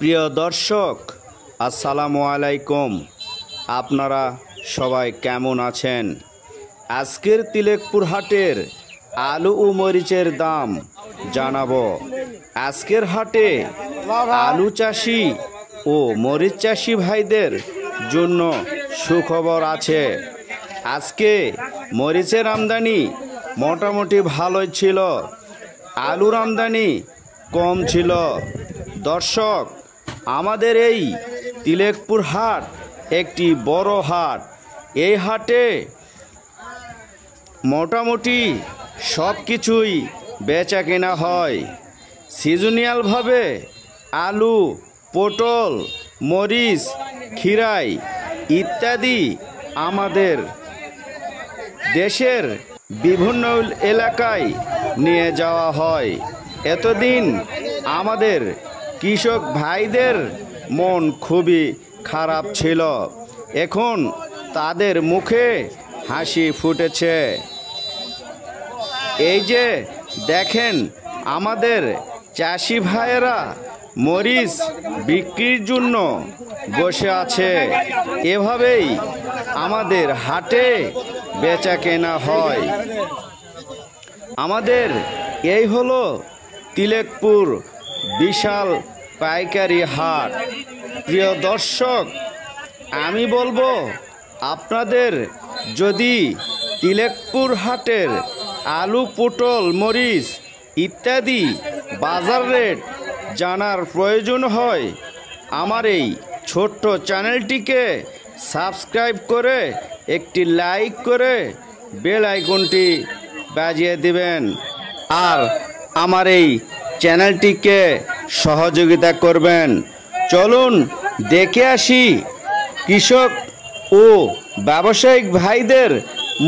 প্রিয় দর্শক, আসসালামু আলাইকুম। আপনারা সবাই কেমন আছেন? আজকের তিলেকপুর হাটের আলু ও মরিচের দাম জানাবো। আজকের হাটে আলু চাষি ও মরিচ চাষি ভাইদের জন্য সুখবর আছে। আজকে মরিচের আমদানি মোটামুটি ভালোই ছিল, আলুর আমদানি কম ছিল। দর্শক, আমাদের এই তিলেকপুর হাট একটি বড় হাট। এই হাটে মোটামুটি সব কিছুই বেচা কেনা হয়। সিজনিয়ালভাবে আলু, পটল, মরিচ, খিরাই ইত্যাদি আমাদের দেশের বিভিন্ন এলাকায় নিয়ে যাওয়া হয়। এতদিন আমাদের কৃষক ভাইদের মন খুবই খারাপ ছিল, এখন তাদের মুখে হাসি ফুটেছে। এই যে দেখেন, আমাদের চাষি ভাইয়েরা মরিচ বিক্রির জন্য বসে আছে। এভাবেই আমাদের হাটে বেচা কেনা হয়। আমাদের এই হলো তিলেকপুর বিশাল পাইকারি হাট। প্রিয় দর্শক, আমি বলবো, আপনাদের যদি তিলেকপুর হাটের আলু, পটল, মরিচ ইত্যাদি বাজার রেট জানার প্রয়োজন হয়, আমার এই ছোট্ট চ্যানেলটিকে সাবস্ক্রাইব করে একটি লাইক করে বেল আইকনটি বাজিয়ে দিবেন, আর আমার এই চ্যানেলটিকে সহযোগিতা করবেন। চলুন দেখে আসি কৃষক ও ব্যবসায়িক ভাইদের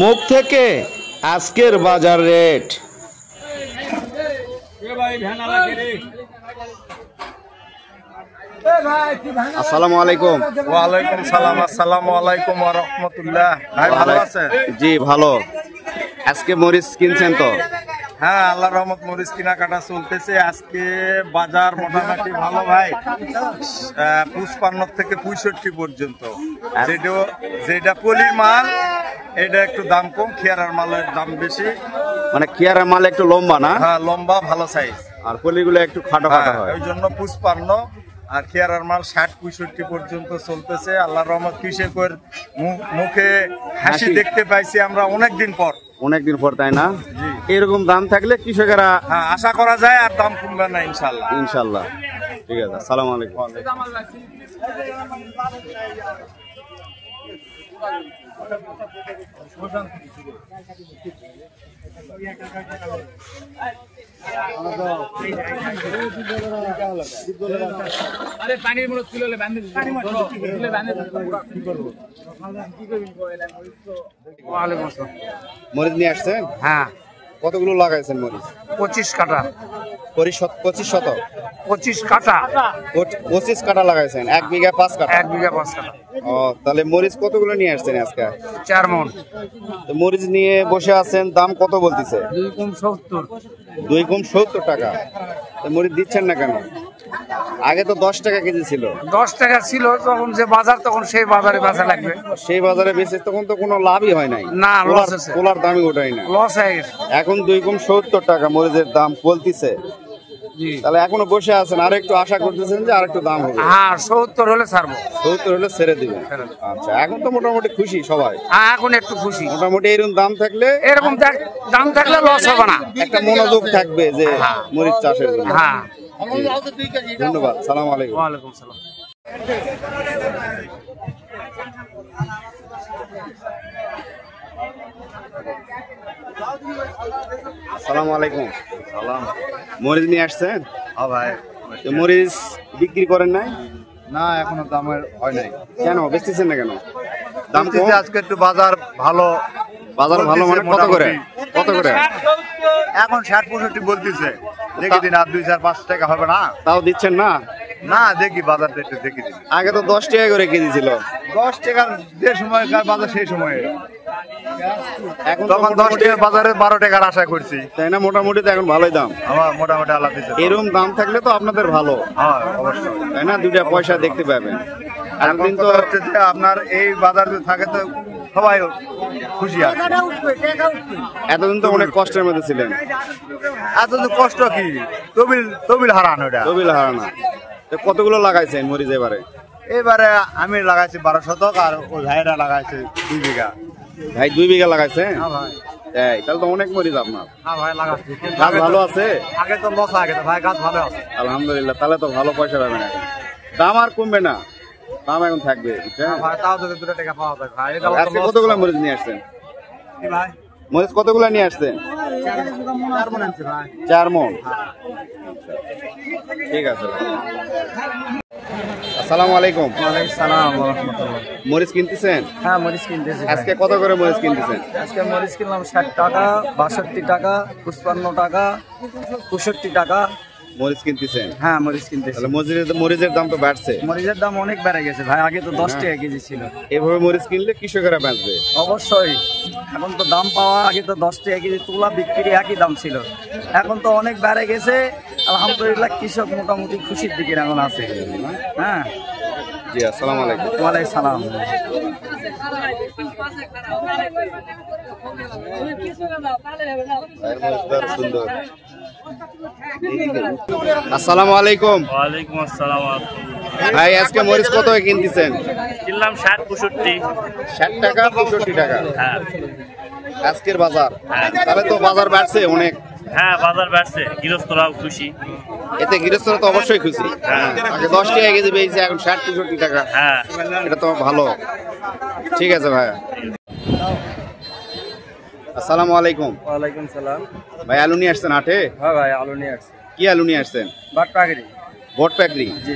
মুখ থেকে আজকের বাজার রেট। আসসালামু আলাইকুম। ওয়ালাইকুম সালাম। আসসালামু আলাইকুম ওয়া রাহমাতুল্লাহ। ভাই ভালো আছেন? জি ভালো। আজকে মরিচ কিনছেন তো? হ্যাঁ, আল্লাহর রহমত মরিচ কেনাকাটা চলতেছে। আজকে বাজার মোটামুটি ভালো ভাই, 55 থেকে 65 পর্যন্ত। যেটা পলির মাল এটা একটু দাম কম, খেয়ারার মালের দাম বেশি। মানে খেয়ারার মাল একটু লম্বা না? হ্যাঁ, লম্বা ভালো সাইজ, আর পলিগুলো একটু খাটো খাটো হয়, ওই জন্য 55। আর খেয়ারার মাল 60-65 পর্যন্ত চলতেছে। আল্লাহর রহমত কৃষকের মুখে হাসি দেখতে পাইছি আমরা অনেকদিন পর। তাই না? এরকম দাম থাকলে কৃষকেরা আশা করা যায় আর দাম কমবে না ইনশাল্লাহ। ইনশাল্লাহ। ঠিক আছে, আসসালামু আলাইকুম। মরিচ নিয়ে আসছেন? হ্যাঁ। কতগুলো লাগাইছেন মরিচ? 25 কাটা। 25 শতক? 25 কাটা। 25 কাটা লাগাইছেন। 1 বিঘা 5 কাটা? 1 বিঘা 5 কাটা। ও, তাহলে মরিচ কতগুলো নিয়ে আসছেন আজকে? 4 মণ। তো মরিচ নিয়ে বসে আছেন, দাম কত বলতেছে? 2 কম 70। 2 কম 70 টাকা। তো মরিচ দিচ্ছেন না কেন? আগে তো 10 টাকা কেজি ছিল। 10 টাকা ছিল তখন যে বাজার, তখন সেই বাজারে বেচা লাগবে। সেই বাজারে বেচে তখন তো কোনো লাভই হয় নাই। না, লস আছে। কোলার দামই ওঠাই না, লস হয়ে গেছে। এখন 2 কম 70 টাকা মরিচের দাম বলতিছে। জি। তাহলে এখনো বসে আছেন, আর একটু আশা করতেছেন যে আর একটু দাম হবে? হ্যাঁ, 70 হলে ছাড়বো। 70 হলে ছেড়ে দিবেন? আচ্ছা, এখন তো মোটামুটি খুশি সবাই? হ্যাঁ, এখন একটু খুশি। মোটামুটি এরকম দাম থাকলে, দাম থাকলে লস হবে না, একটা মনোযোগ থাকবে যে মরিচ চাষের জন্য। হ্যাঁ, ধন্যবাদ। সালাম আলাইকুম। ওয়ালাইকুম সালাম। আসসালামু আলাইকুম। সালাম। মরিচ নিয়ে আসছেন? হ্যাঁ ভাই। মরিচ বিক্রি করেন নাই? না, এখনো দামের হয় নাই। কেন বেচতেছেন না কেন? দাম কম? আজকে একটু বাজার ভালো। বাজার ভালো মানে কত করে? এখন 60-65 বলতেছে। দেখে দিন, আর 2-4-5 টাকা হবে না। তাও দিচ্ছেন না? না দেখি বাজারটা একটু দেখি দিই। আগে তো 10 টাকা করে কেজি ছিল, 10 টাকা যে সময়কার বাজার সেই সময়ে, এখন তখন 10 টাকা বাজারে 12 টাকার আশা করছি। তাই না? মোটামুটি তো এখন ভালোই দাম। আমার মোটামুটি আল্লাহ দিচ্ছে। এরকম দাম থাকলে তো আপনাদের ভালো, হ্যাঁ অবশ্যই। তাই না? দুইটা পয়সা দেখতে পাবেন। এখন তো হচ্ছে যে আপনার এই বাজার যদি থাকে তো সবাই খুশি আছে। এতদিন তো অনেক কষ্টের মধ্যে ছিলেন। এত তো কষ্ট কি, তবিল হারান ওটা। রবিল হারানা। তো কতগুলো লাগাইছেন মরিচ এবারে? এবারে আমি লাগাইছি 12 শতক, আর ওই ভাইরা লাগাইছে 2 বিঘা। ভাই 2 বিঘা লাগাইছেন? ভাই, তাই তাহলে তো অনেক মরিচ আপনার। হ্যাঁ ভাই লাগাচ্ছি। গাছ ভালো আছে? আগে তো লস আগে তো ভাই, গাছ ভালো আছে। আলহামদুলিল্লাহ, তাহলে তো ভালো পয়সা পাবেন এখন। দাম আর কমবে না, দাম এখন থাকবে, বুঝছেন? ভাই তাও যদি 2 টাকা পাওয়া যায় ভাই, এটা আজকে কতগুলো মরিচ নিয়ে আসছেন? কি ভাই? মরিচ কতগুলো নিয়ে আসছেন? 4 মণ আনছি ভাই। 4 মণ। ঠিক আছে ভাই। আসসালামু আলাইকুম। ওয়ালাইকুম সালাম ওয়া রাহমাতুল্লাহ। মরিচ কিনতেছেন? হ্যাঁ মরিচ কিনতেছি। আজকে কত করে মরিচ কিনতেছেন? আজকে মরিচ কিনলাম 60 টাকা, 62 টাকা, 55 টাকা, 65 টাকা। মরিচ কিনতেছেন? হ্যাঁ মরিচ কিনতেছি। তাহলে মরিচের দাম তো বাড়ছে। মরিচের দাম অনেক বেড়ে গেছে ভাই, আগে তো 10 টাকা কেজি ছিল। এভাবে মরিচ কিনলে কৃষকেরা বাঁচবে। অবশ্যই, এখন তো দাম পাওয়া, আগে তো 10 টাকা কেজি তুলা বিক্রি একই দাম ছিল, এখন তো অনেক বেড়ে গেছে। আলহামদুলিল্লাহ কৃষক মোটামুটি খুশির দিকে এখন আছে। হ্যাঁ জি, আসসালামু আলাইকুম। ওয়ালাইকুম সালাম। সুন্দর। আসসালামু আলাইকুম। ওয়ালাইকুম আসসালাম। ভাই আজকে মরিচ কত কিনতেছেন? কিনলাম 60-65। 60 টাকা 65 টাকা হ্যাঁ আজকের বাজার। তাহলে তো বাজার বাড়ছে অনেক। হ্যাঁ বাজার বাড়ছে, গৃহস্থরাও খুশি। এতে গৃহস্থরা তো অবশ্যই খুশি। আগে 10 টাকা কেজি পেয়েছে, এখন 60-65 টাকা। হ্যাঁ এটা তো ভালো। ঠিক আছে ভাই। আসসালামু আলাইকুম। ওয়ালাইকুম সালাম। ভাই আলু নিয়ে আসছেন হাটে? হ্যাঁ ভাই আলু নিয়ে আসছি। কি আলু নিয়ে আসছেন? বাট পাগড়ি। ভোট প্যাকরি। জি।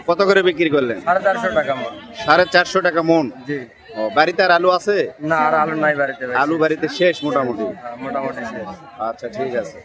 কত করে বিক্রি করলেন? 450 টাকা মন। 450 টাকা মন। জি। ও, বাড়িতে আর আলু আছে? না আর আলু নাই বাড়িতে ভাই। আলু বাড়িতে শেষ মোটামুটি। হ্যাঁ, মোটামুটি শেষ। আচ্ছা ঠিক আছে।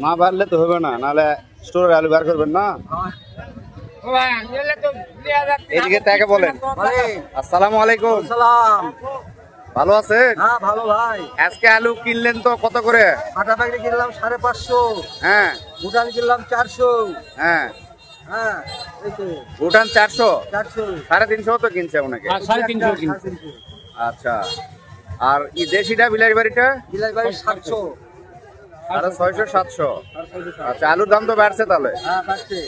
না বাড়লে তো হবে না, নাহলে স্টোরে আলু বার করবেন না। এদিকে তাকে বলেন। আসসালামু আলাইকুম। সালাম। ভালো আছে? হ্যাঁ ভালো ভাই। আজকে আলু কিনলেন তো কত করে? আটা পাগড়ি কিনলাম 550। হ্যাঁ ভুটান কিনলাম 400। হ্যাঁ, হ্যাঁ এই তো ভুটান 400। 400। 350 তো কিনছে অনেকে। 350 কিনছি। আচ্ছা, আর এই দেশিটা বিলাস বাড়িটা? বিলাস বাড়ি 700। আর 600-700। আচ্ছা, আলুর দাম তো বাড়ছে তাহলে। হ্যাঁ বাড়ছে।